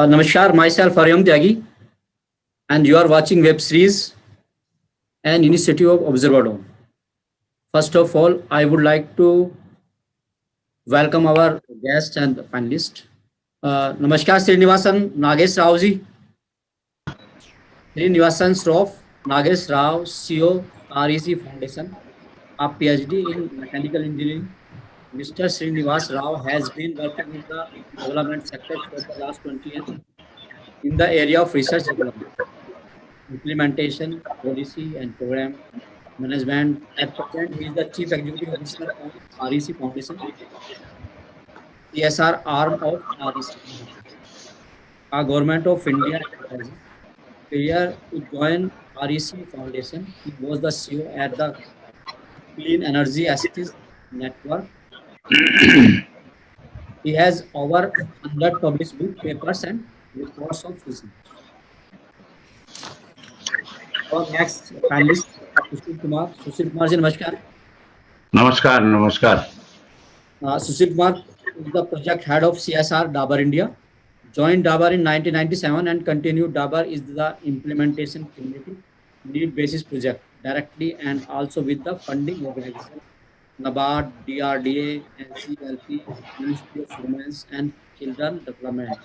Namaskar, myself Aryam Tyagi, and you are watching web series An Initiative of Observador. First of all, I would like to welcome our guest and panelist. Namaskar, Srinivasan Nagesh Rao ji. Srinivasan Shroff, Nagesh Rao, CEO, REC Foundation, a PhD in Mechanical Engineering. Mr. Srinivas Rao has been working in the development sector for the last 20 years in the area of research development, implementation, policy, and program management. At present, he is the Chief Executive Officer of REC Foundation, CSR arm of REC Foundation, a Government of India enterprise. Prior to join REC Foundation, he was the CEO at the Clean Energy Assets Network. He has over 100 published book papers and reports of research. Our next panelist, Sushil Kumar. Sushil Kumar ji, namaskar. Namaskar, namaskar. Sushil Kumar is the project head of CSR Dabar India. Joined Dabar in 1997 and continued Dabar is the implementation community need basis project directly and also with the funding organization NABARD, DRDA, NCLP, Ministry of Women's and Children Development.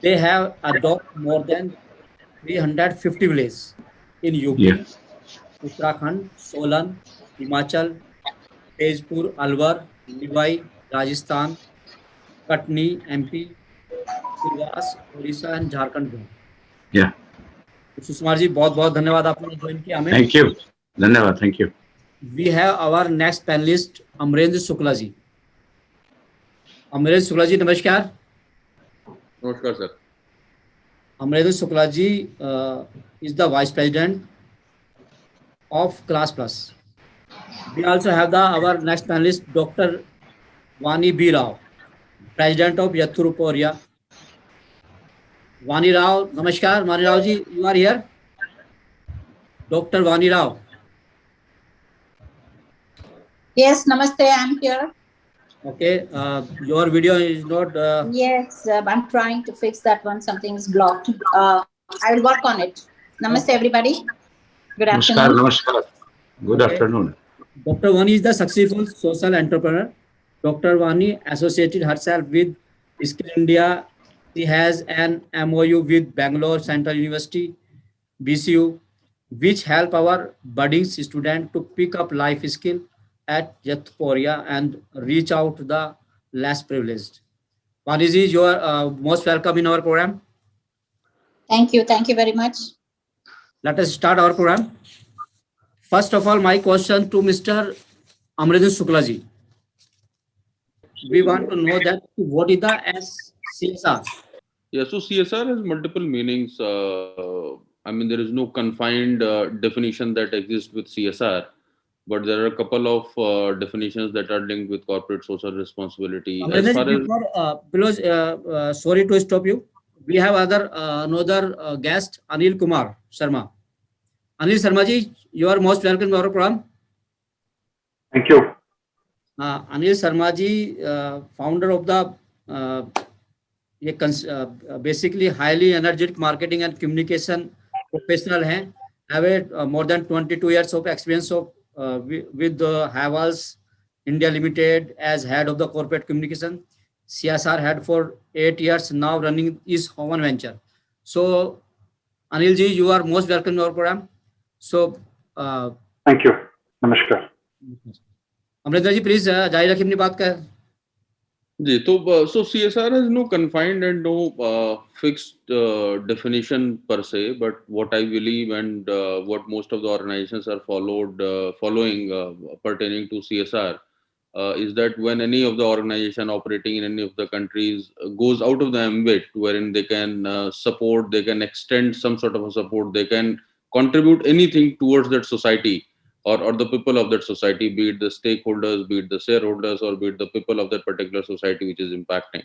They have adopted more than 350 villages in Yeah, UP, Uttarakhand, Solan, Himachal, Tezpur, Alwar, Liwai, Rajasthan, Katni, MP, selvas Orissa and Jharkhand में। yeah. Sushma ji बहुत बहुत धन्यवाद आपने join किया हमें। Thank you. Dhanyavad, thank you. We have our next panelist Amarendra Shukla ji. Amarendra Shukla ji नमस्कार। नमस्कार sir. Amarendra Shukla ji is the vice president of Classplus. We also have the our next panelist doctor Vani B Rao, president of यथुरुपोरिया। वानी राव नमस्कार। Vani Rao ji you are here. Doctor Vani Rao. Yes, namaste. I'm here. Okay, your video is not. Yes, I'm trying to fix that one. Something's blocked. I will work on it. Namaste, everybody. Good Namaskar, afternoon. namaskar. Good Okay. afternoon. Dr. Vani is the successful social entrepreneur. Dr. Vani associated herself with Skill India. She has an MOU with Bangalore Central University, BCU, which help our budding student to pick up life skill at Yatporia and reach out to the less privileged. Vani ji, you are most welcome in our program. Thank you. Thank you very much. Let us start our program. First of all, my question to Mr. Amrendra Shukla ji. We want to know that what is the CSR? Yeah, so CSR has multiple meanings. I mean, there is no confined definition that exists with CSR, but there are a couple of definitions that are linked with corporate social responsibility. As Amrendra far ji, as because, sorry to stop you. We have another guest, Anil Kumar Sharma. Anil Sharma ji, you are most welcome to our program. Thank you. Anil Sharma ji, founder of the basically highly energetic marketing and communication professional हैं, have a more than 22 years of experience of with Havels India Limited as head of the corporate communication, CSR head for 8 years now running his own venture. So Anil ji, you are most welcome to our program. So Thank you. Namaskar. Amarinder ji please जारी रखिए अपनी बात का। जी, तो so CSR has no confined and no fixed definition per se, but what I believe and what most of the organizations are following pertaining to CSR is that when any of the organization operating in any of the countries goes out of the ambit wherein they can support, they can extend some sort of a support, they can contribute anything towards that society or the people of that society, be it the stakeholders, be it the shareholders, or be it the people of that particular society which is impacting.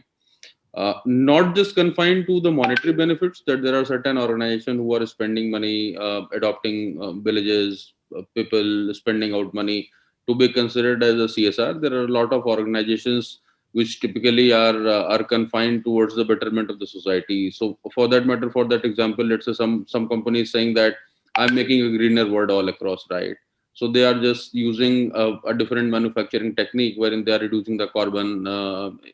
Not just confined to the monetary benefits, that there are certain organizations who are spending money, adopting villages, people spending out money to be considered as a CSR. There are a lot of organizations which typically are confined towards the betterment of the society. So for that matter, for that example, let's say some companies saying that I'm making a greener world all across, right? So they are just using a different manufacturing technique wherein they are reducing the carbon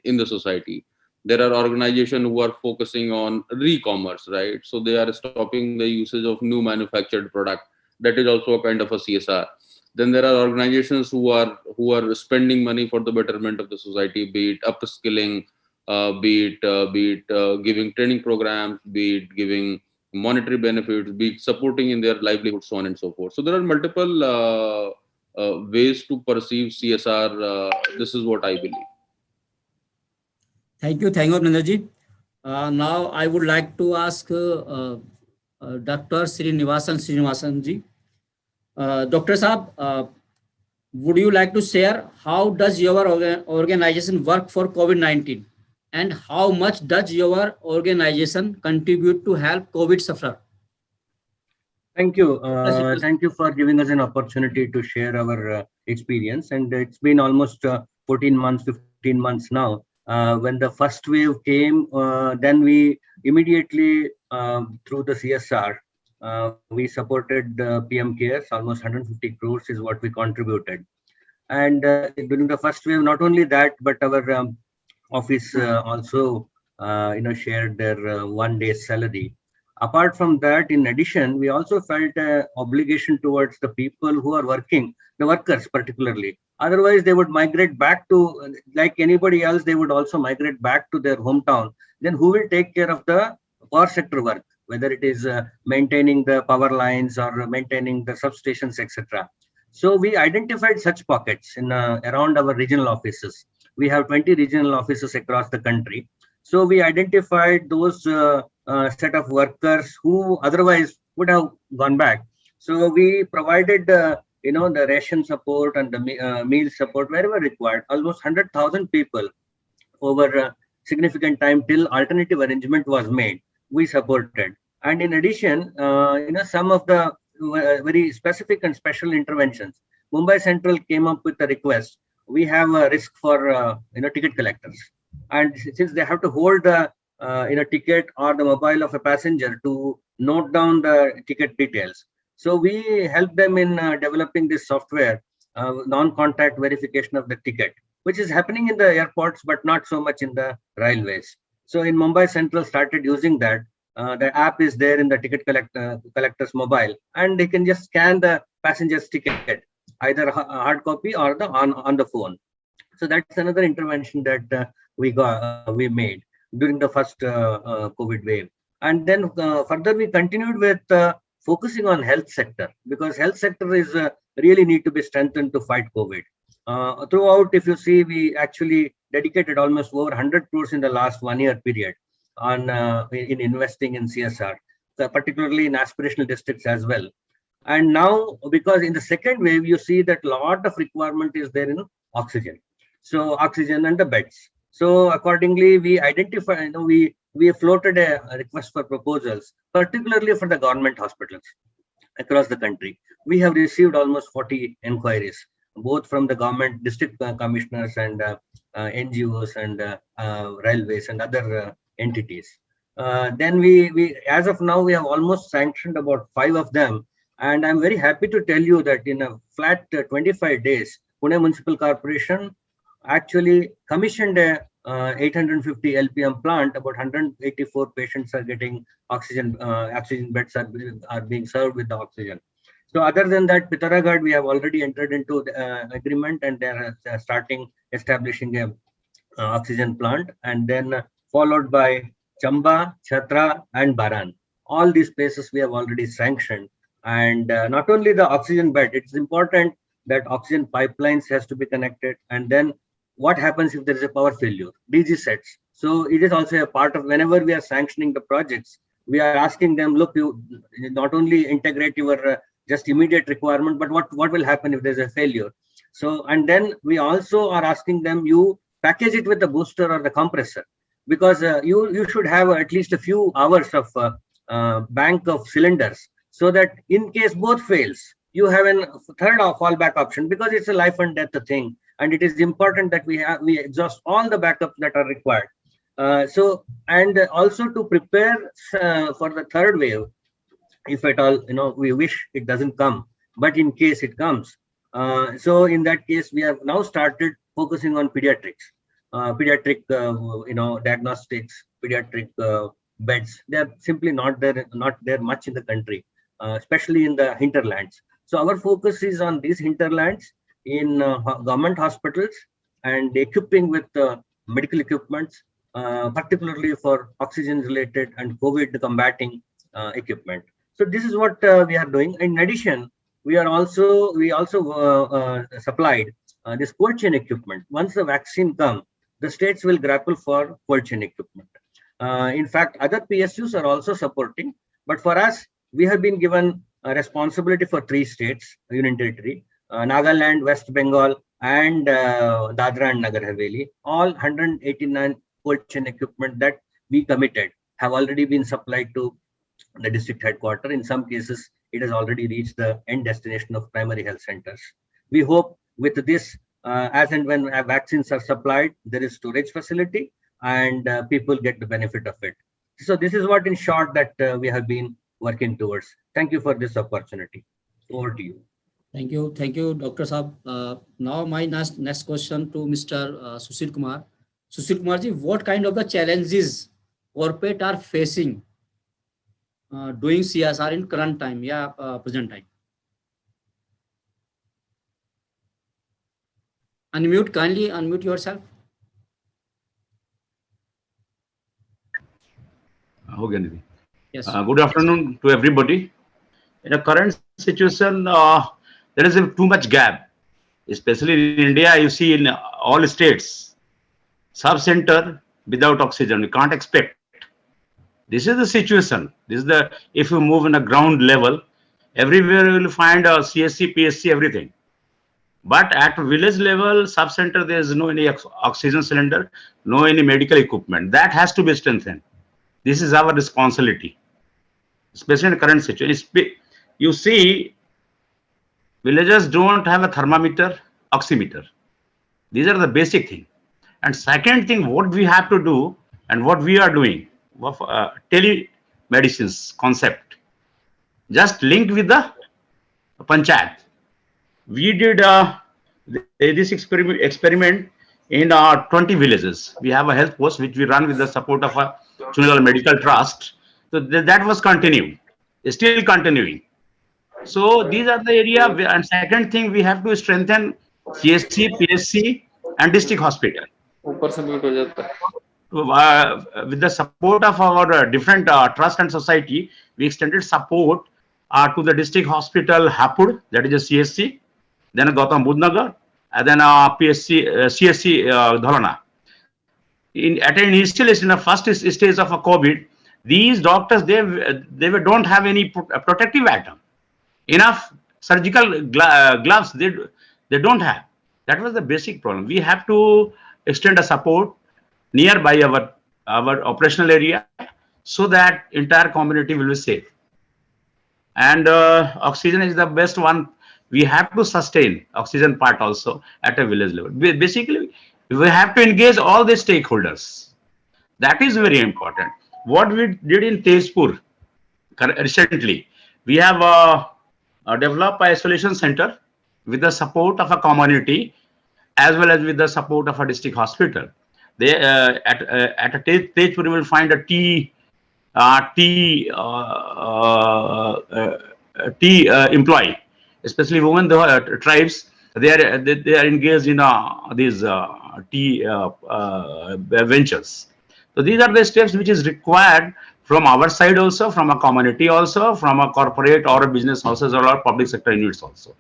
in the society. There are organizations who are focusing on re-commerce, right? So they are stopping the usage of new manufactured product. That is also a kind of a CSR. Then there are organizations who are spending money for the betterment of the society, be it upskilling, be it giving training programs, be it giving monetary benefits, be it supporting in their livelihood, so on and so forth. So there are multiple ways to perceive CSR. This is what I believe. Thank you, Abhinandanji. Now I would like to ask Dr. Srinivasan ji. Dr. Saab, would you like to share how does your organization work for COVID-19 and how much does your organization contribute to help COVID sufferer? Thank you. Thank you for giving us an opportunity to share our experience. And it's been almost 14 months, 15 months now. When the first wave came, then we immediately, through the CSR, we supported PM CARES. Almost 150 crores is what we contributed. And during the first wave, not only that, but our office also shared their 1 day's salary. Apart from that, in addition, we also felt an obligation towards the people who are working, the workers particularly. Otherwise, they would migrate back to, like anybody else, they would also migrate back to their hometown. Then who will take care of the power sector work, whether it is maintaining the power lines or maintaining the substations, etc. So we identified such pockets in around our regional offices. We have 20 regional offices across the country. So we identified those set of workers who otherwise would have gone back. So we provided the ration support and the meal support wherever required. Almost 100,000 people over significant time till alternative arrangement was made. We supported, and in addition, some of the very specific and special interventions. Mumbai Central came up with a request. We have a risk for ticket collectors, and since they have to hold the ticket or the mobile of a passenger to note down the ticket details. So we help them in developing this software, non-contact verification of the ticket, which is happening in the airports, but not so much in the railways. So in Mumbai Central started using that. The app is there in the ticket collector's mobile, and they can just scan the passenger's ticket, either hard copy or on the phone. So that's another intervention that we made during the first COVID wave. And then further we continued with focusing on health sector, because health sector is really need to be strengthened to fight COVID. Throughout, if you see, we actually dedicated almost over 100 crores in the last 1 year period on in investing in CSR, particularly in aspirational districts as well. And now, because in the second wave, you see that a lot of requirement is there in oxygen. So oxygen and the beds. So accordingly, we identify, we floated a request for proposals, particularly for the government hospitals across the country. We have received almost 40 inquiries, both from the government district commissioners and NGOs and railways and other entities. Then we as of now, we have almost sanctioned about 5 of them. And I'm very happy to tell you that in a flat 25 days, Pune Municipal Corporation actually commissioned a 850 LPM plant. About 184 patients are getting oxygen. Oxygen beds are being served with the oxygen. So other than that, Pitaragarh, we have already entered into the agreement, and they're starting establishing a oxygen plant, and then followed by Chamba, Chhatra, and Baran. All these places we have already sanctioned. And not only the oxygen bed, it's important that oxygen pipelines has to be connected. And then what happens if there is a power failure? DG sets. So it is also a part of, whenever we are sanctioning the projects, we are asking them, look, you not only integrate your just immediate requirement, but what will happen if there's a failure? So, and then we also are asking them, you package it with the booster or the compressor, because you should have at least a few hours of bank of cylinders, so that in case both fails, you have a third fallback option, because it's a life and death thing. and it is important that we exhaust all the backups that are required. And also to prepare for the third wave, if at all, we wish it doesn't come, but in case it comes. So in that case, we have now started focusing on pediatrics, pediatric, diagnostics, pediatric beds. They are simply not there much in the country, especially in the hinterlands. So our focus is on these hinterlands in government hospitals and equipping with medical equipments, particularly for oxygen-related and COVID combating equipment. So this is what we are doing. In addition, we also supplied this cold chain equipment. Once the vaccine comes, the states will grapple for cold chain equipment. In fact, other PSUs are also supporting, but for us, we have been given a responsibility for 3 states, Union Territory, Nagaland, West Bengal, and Dadra and Nagar Haveli. All 189 cold chain equipment that we committed have already been supplied to the district headquarters. In some cases, it has already reached the end destination of primary health centers. We hope with this, as and when vaccines are supplied, there is storage facility and people get the benefit of it. So this is what in short that we have been working towards. Thank you for this opportunity. Over to you. Thank you, Dr. Saab. Now my next question to Mr. Sushil Kumar. Sushil Kumar ji, what kind of the challenges corporate are facing doing CSR in current time, present time? Kindly unmute yourself. Yes. Good afternoon to everybody. In a current situation, there is too much gap, especially in India. You see in all states, sub-center without oxygen, we can't expect. This is the situation. If you move in a ground level, everywhere you will find a CSC, PSC, everything. But at village level, sub-center, there is no any oxygen cylinder, no any medical equipment. That has to be strengthened. This is our responsibility, especially in the current situation. You see, villagers don't have a thermometer, oximeter. These are the basic thing. And second thing, what we have to do and what we are doing, telemedicines concept, just linked with the panchayat. We did this experiment in 20 villages. We have a health post which we run with the support of a Chunilal Medical Trust. So that was continuing, still continuing. So these are the area. And second thing, we have to strengthen CSC, PSC, and district hospital. With the support of our different trust and society, we extended support to the district hospital Hapur, that is a CSC, then Gautam Budh Nagar, and then CSC Dholana. At an initial stage, in the first stage of a COVID, these doctors they don't have any protective item, enough surgical gloves. They don't have. That was the basic problem. We have to extend a support nearby our operational area so that entire community will be safe. And oxygen is the best one. We have to sustain oxygen part also at a village level. Basically, we have to engage all the stakeholders. That is very important. What we did in Tezpur recently, we have developed an isolation center with the support of a community as well as with the support of a district hospital. They at a Tezpur you will find a tea employee, especially women tribes. They are engaged in these tea ventures. So these are the steps which is required from our side also, from a community also, from a corporate or a business houses or public sector units also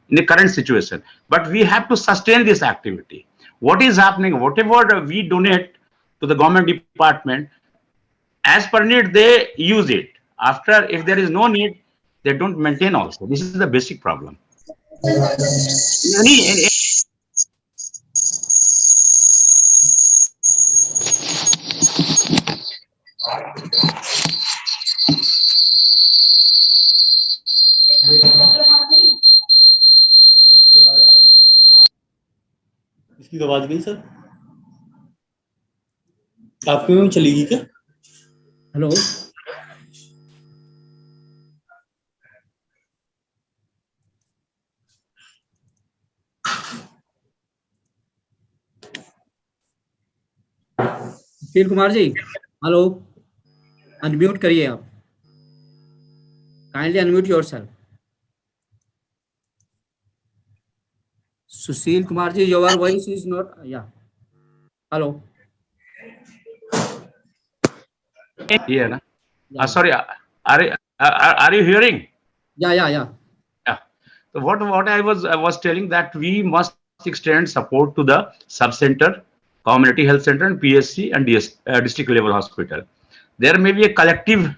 in the current situation. But we have to sustain this activity. What is happening, whatever we donate to the government department, as per need, they use it. After, if there is no need, they don't maintain also. This is the basic problem. इसकी तो आवाज गई sir, आपकी में चली गई क्या? Hello, Sushil Kumar ji, hello, unmute करिए आप, kindly unmute yourself. Sushil Kumar ji, your voice is not, yeah, hello, Yeah. Na? yeah, Sorry. Are you hearing? yeah, yeah, yeah. Yeah. So what I was telling that we must extend support to the sub-center, community health center, and PSC and district level hospital. There may be a collective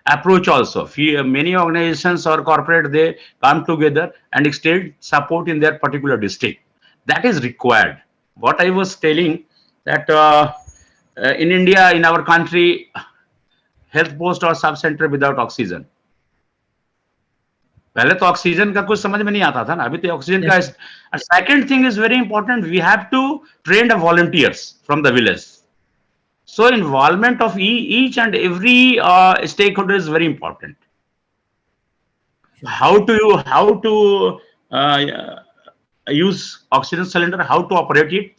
approach also. Many organizations or corporate, they come together and extend support in their particular district. That is required. What I was telling that in India, in our country, health post or sub center without oxygen. पहले तो oxygen का कुछ समझ में नहीं आता था ना, अभी तो ऑक्सीजन का. Second thing is very important, we have to train the volunteers from the village. So involvement of each and every stakeholder is very important. How to use oxygen cylinder, how to operate it,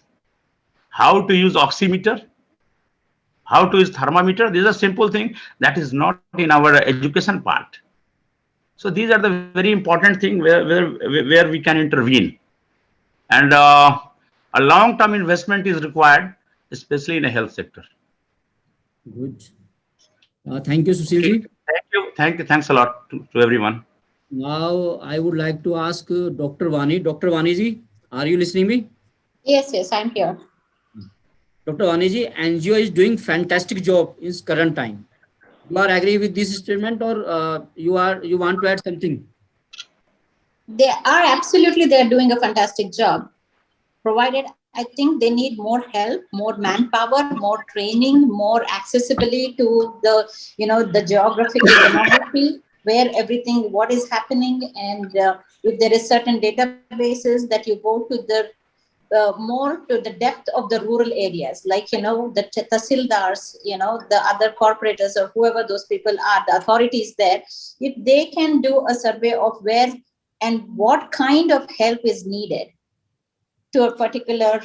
how to use oximeter, how to use thermometer. These are simple things that is not in our education part. So these are the very important thing where we can intervene, and a long-term investment is required, especially in a health sector. Good. Thank you, Sushil ji. Thanks a lot to everyone. Now I would like to ask Dr. Vani. Dr. Vani ji, are you listening me? Yes, yes, I'm here. Dr. Vani ji, NGO is doing fantastic job in current time. You are agree with this statement, or you want to add something? They are absolutely, they are doing a fantastic job. Provided, I think they need more help, more manpower, more training, more accessibility to the, the geographical demography, where everything, what is happening, and if there is certain databases that you go to the more to the depth of the rural areas, like, the tahsildars, the other corporators or whoever those people are, the authorities there, if they can do a survey of where and what kind of help is needed to a particular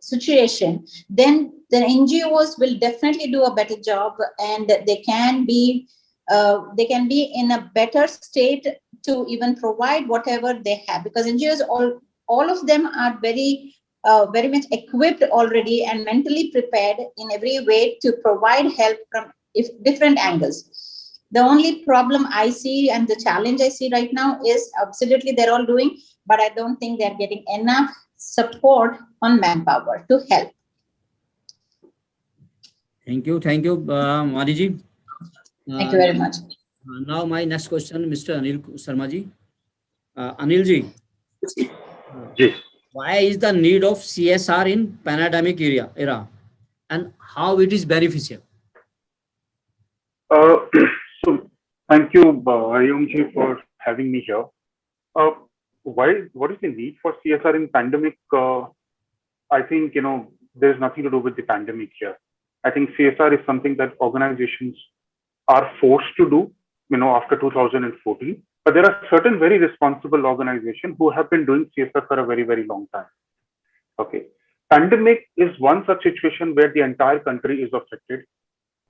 situation, then the NGOs will definitely do a better job, and they can be in a better state to even provide whatever they have, because NGOs all of them are very much equipped already and mentally prepared in every way to provide help from different angles. The only problem I see and the challenge I see right now is, absolutely they're all doing, but I don't think they're getting enough support on manpower to help. Thank you, Vani ji. Thank you very much. Now my next question, Mr. Anil Sharma ji. Anil ji, why is the need of CSR in pandemic era, and how it is beneficial? So thank you, Ayom ji, for having me here. What is the need for CSR in pandemic? I think, there's nothing to do with the pandemic here. I think CSR is something that organizations are forced to do, after 2014. But there are certain very responsible organizations who have been doing CSR for a very, very long time. Okay. Pandemic is one such situation where the entire country is affected,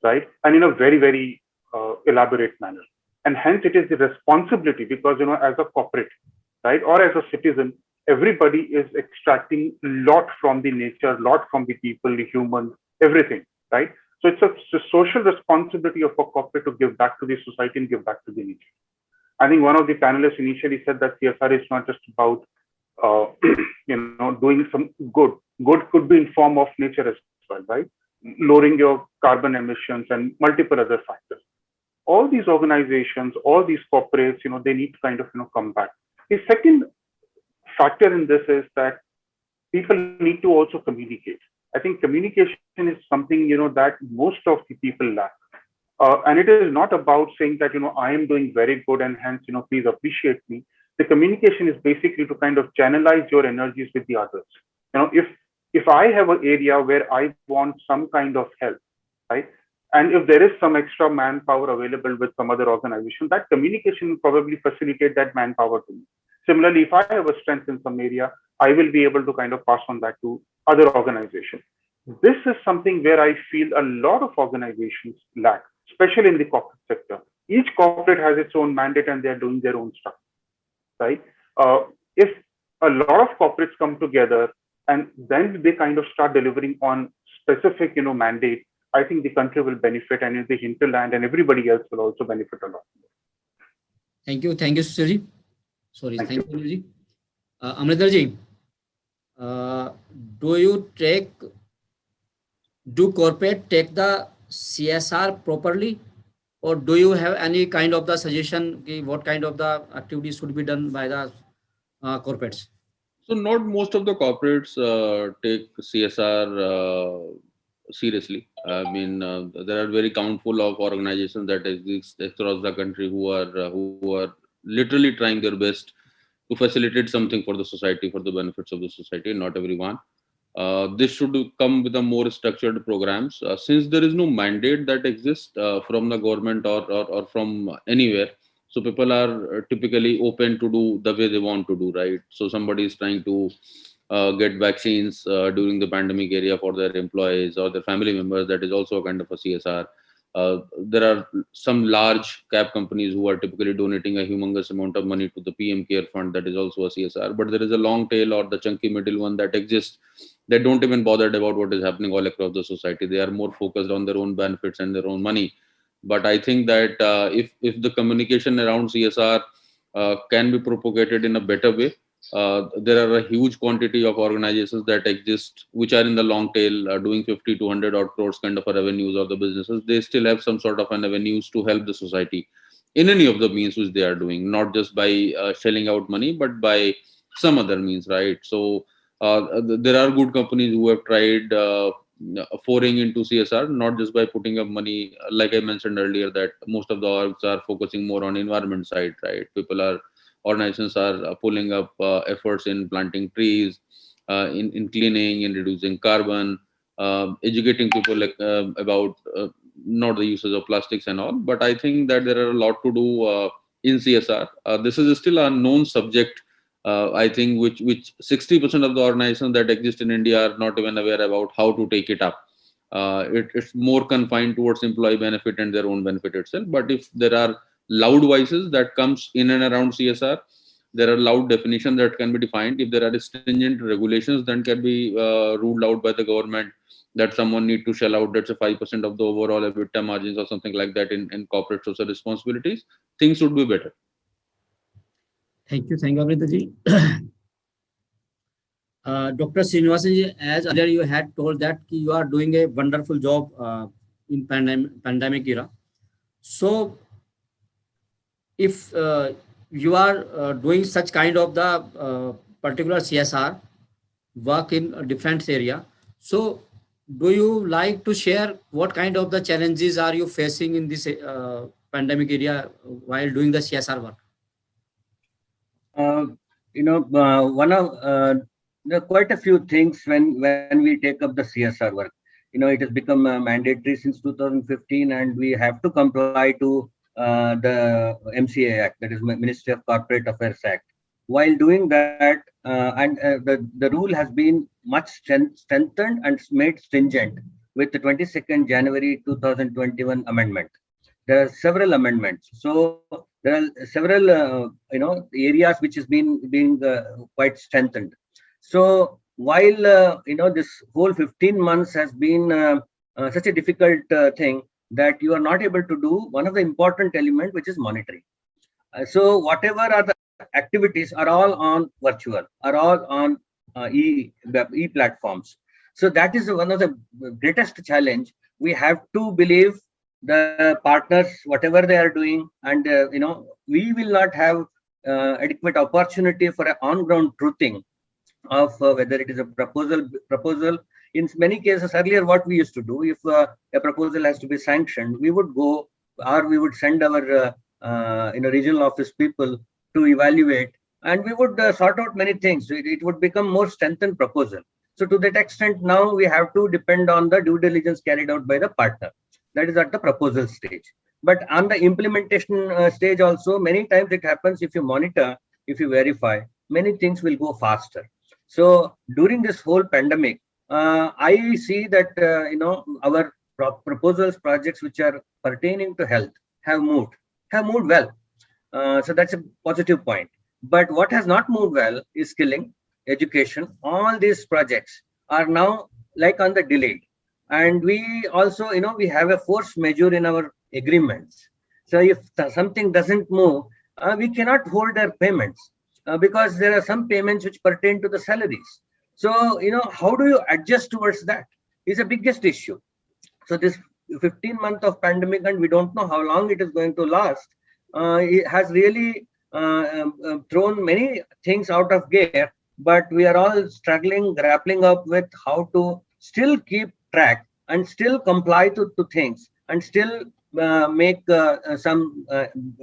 right? And in a very, very elaborate manner. And hence it is the responsibility, because, as a corporate, right, or as a citizen, everybody is extracting a lot from the nature, lot from the people, the humans, everything, right? So it's a social responsibility of a corporate to give back to the society and give back to the nature. I think one of the panelists initially said that CSR is not just about, doing some good. Good could be in form of nature as well, right? Lowering your carbon emissions and multiple other factors. All these organizations, all these corporates, they need to kind of, come back. The second factor in this is that people need to also communicate. I think communication is something, that most of the people lack. And it is not about saying that, I am doing very good and hence, please appreciate me. The communication is basically to kind of channelize your energies with the others. If I have an area where I want some kind of help, right? And if there is some extra manpower available with some other organization, that communication will probably facilitate that manpower to me. Similarly, if I have a strength in some area, I will be able to kind of pass on that to other organizations. This is something where I feel a lot of organizations lack, especially in the corporate sector. Each corporate has its own mandate and they're doing their own stuff, right? If a lot of corporates come together and then they kind of start delivering on specific, mandate, I think the country will benefit, and the hinterland and everybody else will also benefit a lot. Thank you, Sushil. Sorry, Thank thank you, Ji. Amrinder Ji, do corporate take the CSR properly, or do you have any kind of the suggestion what kind of the activities should be done by the corporates? So not most of the corporates take CSR seriously. I mean, there are very countful of organizations that exist across the country who are literally trying their best to facilitate something for the society, for the benefits of the society. Not everyone. This should come with a more structured programs. Since there is no mandate that exists from the government or from anywhere, so people are typically open to do the way they want to do, right? So somebody is trying to get vaccines during the pandemic area for their employees or their family members. That is also a kind of a CSR. There are some large cap companies who are typically donating a humongous amount of money to the PM Care Fund. That is also a CSR. But there is a long tail or the chunky middle one that exists. They don't even bother about what is happening all across the society. They are more focused on their own benefits and their own money. But I think that if the communication around CSR can be propagated in a better way, there are a huge quantity of organizations that exist which are in the long tail doing 50 to 100 odd crores kind of a revenues or the businesses. They still have some sort of an avenues to help the society in any of the means which they are doing, not just by shelling out money, but by some other means, right? So there are good companies who have tried foraying into CSR, not just by putting up money. Like I mentioned earlier, that most of the orgs are focusing more on environment side, right? Organizations are pulling up efforts in planting trees, in cleaning, in reducing carbon, educating people about not the uses of plastics and all. But I think that there are a lot to do in CSR. This is still a known subject. I think which 60% of the organizations that exist in India are not even aware about how to take it up. It's more confined towards employee benefit and their own benefit itself. But if there are loud voices that comes in and around CSR, there are loud definitions that can be defined. If there are stringent regulations, then can be ruled out by the government that someone need to shell out, let's say 5% of the overall EBITDA margins or something like that in corporate social responsibilities, things would be better. Thank you, Amrinder Ji. Dr. Srinivasan Ji, as earlier you had told that you are doing a wonderful job in pandemic era. So, if you are doing such kind of the particular CSR work in a different area, so do you like to share what kind of the challenges are you facing in this pandemic area while doing the CSR work? One of there are quite a few things when we take up the CSR work. It has become mandatory since 2015, and we have to comply to the MCA Act, that is Ministry of Corporate Affairs Act. While doing that, the rule has been much strengthened and made stringent with the 22nd January 2021 amendment. There are several amendments. So there are several, areas which has been quite strengthened. So while, this whole 15 months has been such a difficult thing that you are not able to do one of the important element, which is monitoring. So whatever are the activities are all on virtual, are all on e-platforms. So that is one of the greatest challenge. We have to believe the partners, whatever they are doing, and we will not have adequate opportunity for an on-ground truthing of whether it is a proposal. In many cases, earlier what we used to do, if a proposal has to be sanctioned, we would go, or we would send our regional office people to evaluate and we would sort out many things. It would become more strengthened proposal. So to that extent, now we have to depend on the due diligence carried out by the partner. That is at the proposal stage. But on the implementation stage also, many times it happens, if you monitor, if you verify, many things will go faster. So during this whole pandemic, I see that our proposals, projects which are pertaining to health have moved well. So that's a positive point. But what has not moved well is skilling, education. All these projects are now like on the delay. And we also, we have a force majeure in our agreements. So if something doesn't move, we cannot hold their payments because there are some payments which pertain to the salaries. So, how do you adjust towards that is the biggest issue. So this 15-month of pandemic, and we don't know how long it is going to last, it has really thrown many things out of gear, but we are all struggling, grappling up with how to still keep track and still comply to things and still make some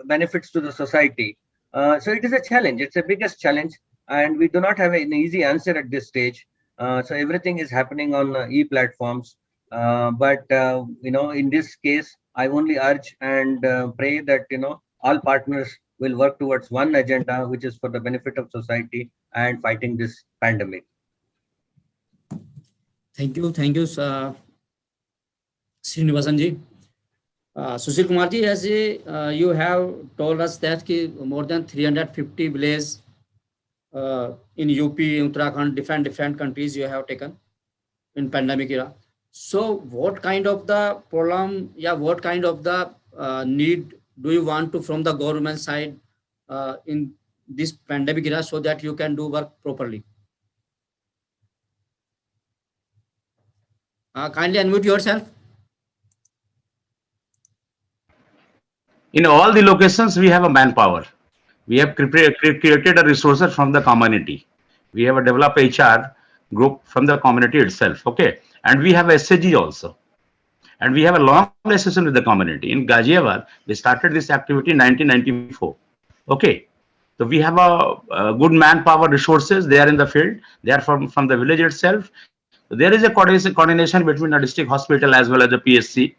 benefits to the society. So it is a challenge. It's the biggest challenge, and we do not have an easy answer at this stage. So everything is happening on e-platforms. But in this case, I only urge and pray that all partners will work towards one agenda, which is for the benefit of society and fighting this pandemic. Thank you, Srinivasan ji. Sushil Kumar ji, as you have told us that more than 350 villages in UP, Uttarakhand, different countries you have taken in pandemic era. So what kind of the problem, what kind of the need do you want to from the government side in this pandemic era so that you can do work properly? Kindly unmute yourself. In all the locations, we have a manpower. We have created a resources from the community. We have a developed HR group from the community itself. Okay. And we have SAG also. And we have a long relationship with the community. In Ghaziabad, we started this activity in 1994. Okay. So we have a good manpower resources. They are in the field. They are from the village itself. So there is a coordination between the district hospital as well as the PSC.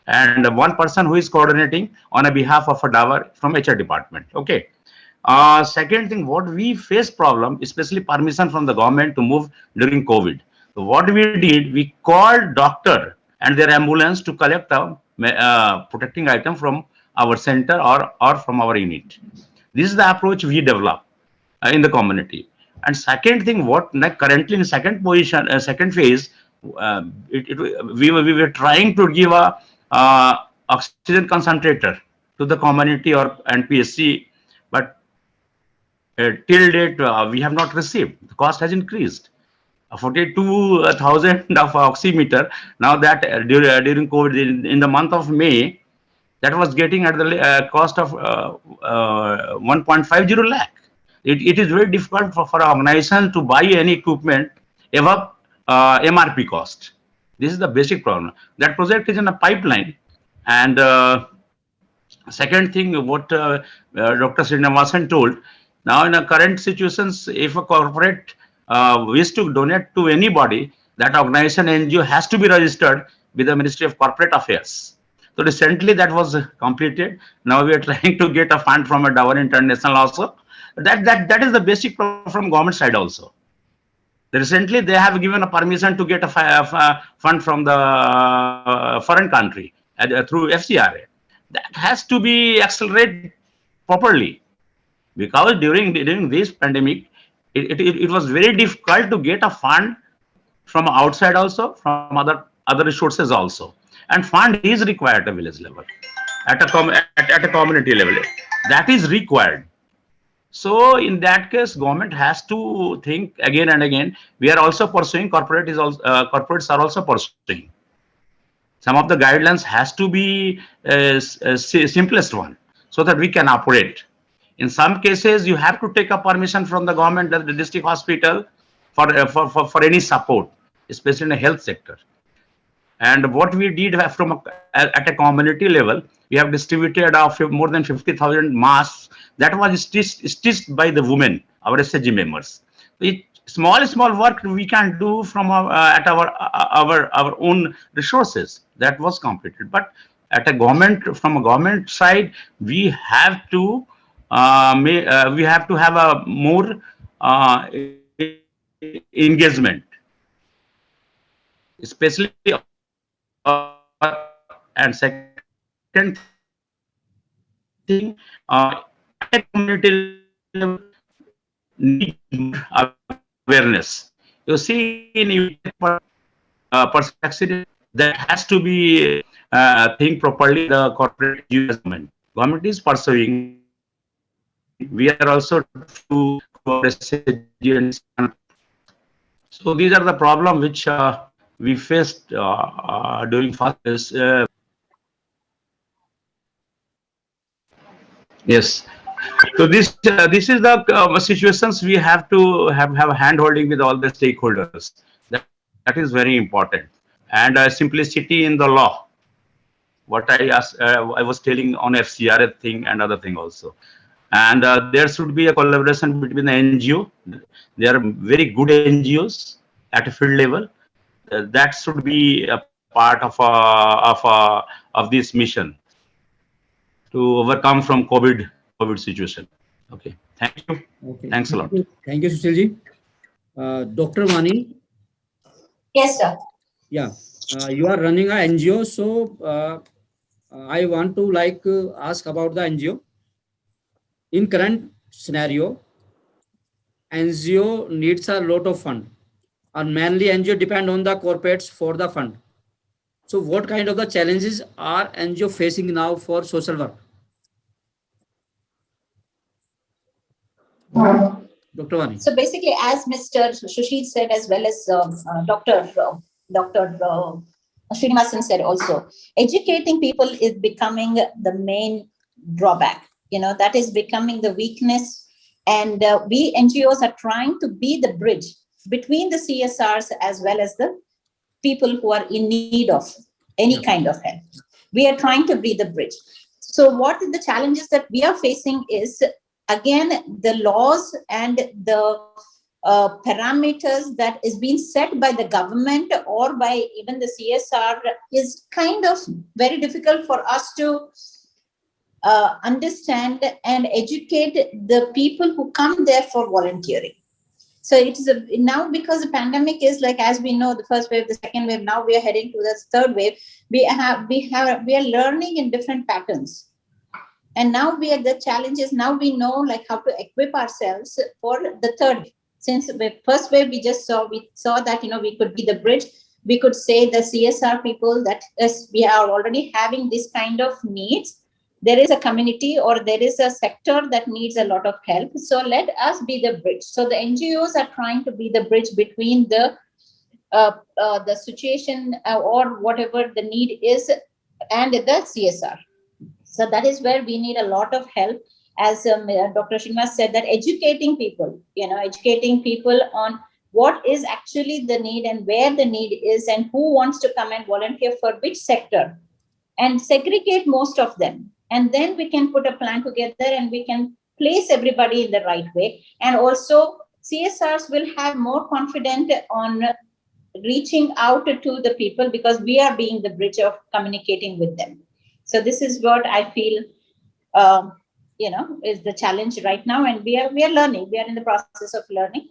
And one person who is coordinating on a behalf of a DABAR from HR department. Okay. Second thing, what we face problem, especially permission from the government to move during COVID. So what we did, we called doctor and their ambulance to collect a protecting item from our center or from our unit. This is the approach we develop in the community. And second thing, what currently in second position, second phase, we were trying to give a oxygen concentrator to the community and PSC, but till date we have not received. The cost has increased. 42,000 of oximeter. Now that during COVID, in the month of May, that was getting at the cost of 1.50 lakh. It is very difficult for an organization to buy any equipment above MRP cost. This is the basic problem. That project is in a pipeline. And second thing, what Dr. Srinivasan told, now in a current situations, if a corporate wish to donate to anybody, that organization NGO has to be registered with the Ministry of Corporate Affairs. So recently that was completed. Now we are trying to get a fund from a DABAR International also. That is the basic problem from government side also. Recently, they have given a permission to get a fund from the foreign country through FCRA. That has to be accelerated properly, because during this pandemic, it was very difficult to get a fund from outside also, from other resources also. And fund is required at a village level, at a community level. That is required. So in that case, government has to think again and again. We are also pursuing, corporates are also pursuing. Some of the guidelines has to be simplest one, so that we can operate. In some cases, you have to take a permission from the government, the district hospital, for any support, especially in the health sector. And what we did at a community level, we have distributed more than 50,000 masks that was stitched by the women, our SHG members. Small work we can do from our own resources, that was completed. But from a government side, we have to have a more engagement, especially. And second thing, at a community level, need awareness. You see, in person accident, that has to be think properly. The corporate government is pursuing. We are also to so these are the problem which we faced during fast. Yes. So this is the situations we have to have a hand holding with all the stakeholders. That is very important. And simplicity in the law. What I was telling on FCRA thing and other thing also. And there should be a collaboration between the NGO. They are very good NGOs at a field level. That should be a part of this mission to overcome from COVID situation. Okay, thank you. Okay. Thanks a lot. Thank you, Sushilji. Dr. Vani, Yes, sir. yeah, you are running a NGO, so I want to ask about the NGO. In current scenario, NGO needs a lot of fund, and mainly NGO depend on the corporates for the fund. So, what kind of the challenges are NGO facing now for social work? Dr. Vani. So basically, as Mr. Sushil said, as well as Dr. Srinivasan said also, educating people is becoming the main drawback. That is becoming the weakness. And we NGOs are trying to be the bridge between the CSRs as well as the people who are in need of any kind of help. We are trying to be the bridge. So what the challenges that we are facing is, again, the laws and the parameters that is being set by the government or by even the CSR is kind of very difficult for us to understand and educate the people who come there for volunteering. So it's now, because the pandemic is like, as we know, the first wave, the second wave, now we are heading to the third wave. We are learning in different patterns. And now the challenge is, now we know how to equip ourselves for the third wave. Since the first wave, we saw that, we could be the bridge. We could say the CSR people that we are already having this kind of needs. There is a community or there is a sector that needs a lot of help. So let us be the bridge. So the NGOs are trying to be the bridge between the situation or whatever the need is and the CSR. So that is where we need a lot of help. As Dr. Srinivas said, that educating people on what is actually the need and where the need is and who wants to come and volunteer for which sector, and segregate most of them. And then we can put a plan together and we can place everybody in the right way. And also CSRs will have more confidence on reaching out to the people, because we are being the bridge of communicating with them. So this is what I feel, is the challenge right now. And we are learning. We are in the process of learning.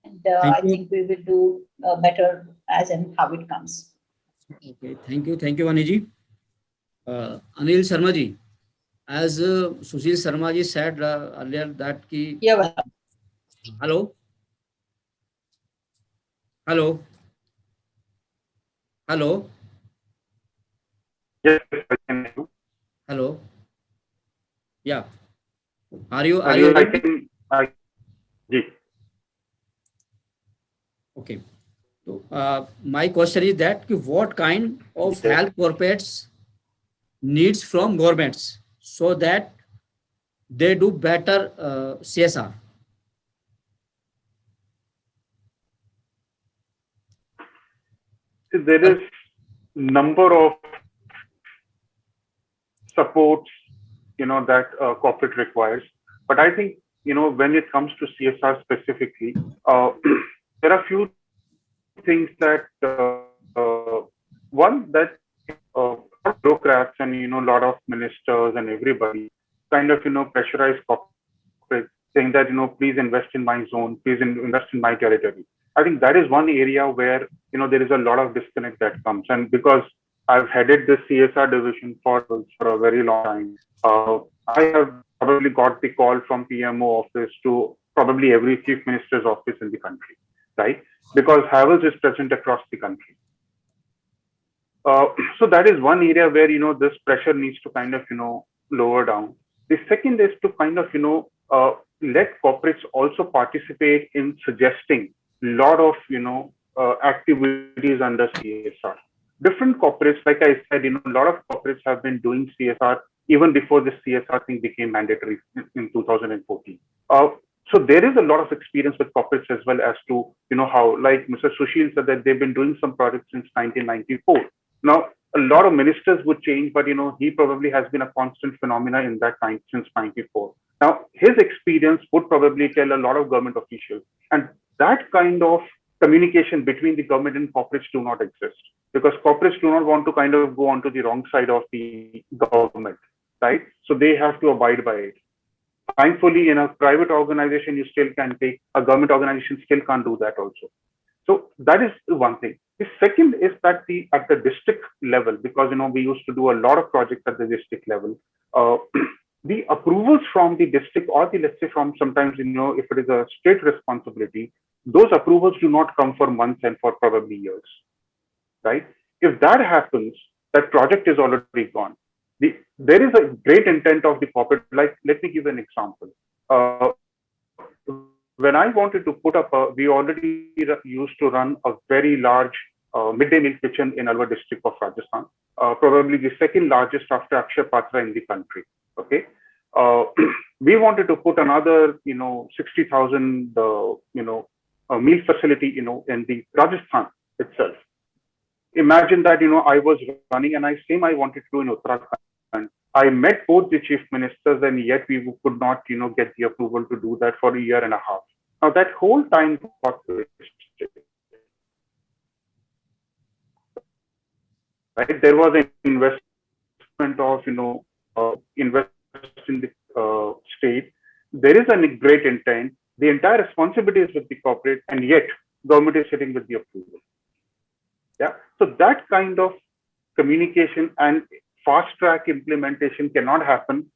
And I think we will do better as and how it comes. Okay, thank you, Vaniji. Anil Sharma ji, as Sushil Sharma ji said earlier that ki. Yeah. Hello. Yes, I can do. Hello. Yeah. Are you? Yes. Okay. So my question is that what kind of help corporates needs from governments so that they do better CSR? there is number of supports, that corporate requires. But I think, when it comes to CSR specifically, there are few things that, one, that bureaucrats and, a lot of ministers and everybody kind of, pressurize corporate, saying that, please invest in my zone, please invest in my territory. I think that is one area where, there is a lot of disconnect that comes. And because I've headed the CSR division for a very long time, I have probably got the call from PMO office to probably every chief minister's office in the country, right? Because Havells is present across the country. So that is one area where, this pressure needs to kind of, lower down. The second is to kind of, let corporates also participate in suggesting a lot of, activities under CSR. Different corporates, like I said, a lot of corporates have been doing CSR even before the CSR thing became mandatory in 2014. So there is a lot of experience with corporates as well as to, how, like Mr. Sushil said, that they've been doing some projects since 1994. Now, a lot of ministers would change, but, he probably has been a constant phenomena in that time since 94. Now, his experience would probably tell a lot of government officials. And that kind of communication between the government and corporates do not exist, because corporates do not want to kind of go onto the wrong side of the government, right? So they have to abide by it. Thankfully, in a private organization, you still can take, a government organization still can't do that also. So that is one thing. The second is that at the district level, because, we used to do a lot of projects at the district level, the approvals from the district or let's say from sometimes, if it is a state responsibility, those approvals do not come for months and for probably years, right? If that happens, that project is already gone. There is a great intent of the corporate. Like, let me give an example. When I wanted to put up we already used to run a very large midday meal kitchen in Alwar district of Rajasthan, probably the second largest after Akshay Patra in the country. Okay. We wanted to put another, 60,000, meal facility, in the Rajasthan itself. Imagine that, I was running and I wanted to do in Uttarakhand. I met both the chief ministers and yet we could not, get the approval to do that for a year and a half. Now that whole time got wasted. Right? There was an investment of, invest in the state. There is a great intent. The entire responsibility is with the corporate, and yet government is sitting with the approval. Yeah. So that kind of communication and fast track implementation cannot happen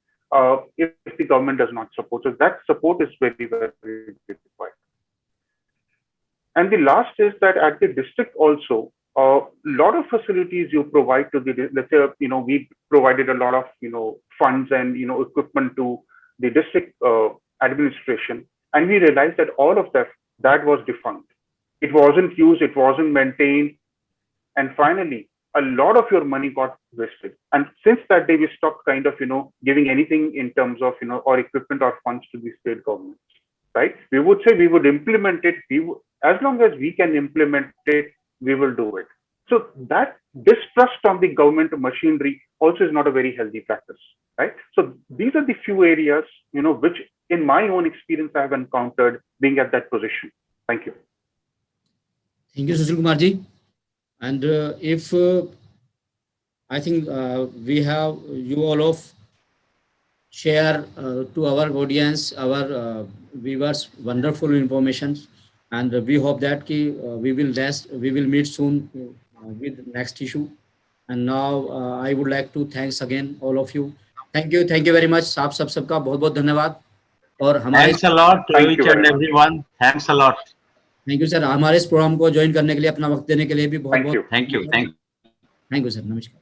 if the government does not support. So that support is very, very required. And the last is that at the district also, a lot of facilities you provide to the, let's say, we provided a lot of, funds and, equipment to the district administration. And we realized that all of that was defunct. It wasn't used, it wasn't maintained. And finally, a lot of your money got wasted. And since that day, we stopped kind of, giving anything in terms of, or equipment or funds to the state governments, right? We would say we would implement it. As long as we can implement it, we will do it. So that distrust on the government machinery also is not a very healthy practice, right? So these are the few areas, which in my own experience, I have encountered being at that position. Thank you. Thank you, Sushil Kumar ji. And if I think we have you all of share to our audience, our viewers, wonderful information, and we hope that we will meet soon with next issue. And now I would like to thanks again all of you. Thank you very much. आप सबका बहुत धन्यवाद. और हमारे Thanks a lot to each and everyone. Thanks a lot. Thank you sir, हमारे इस programme को join करने के लिए, अपना वक्त देने के लिए भी बहुत Thank you. Thank you sir. नमस्कार.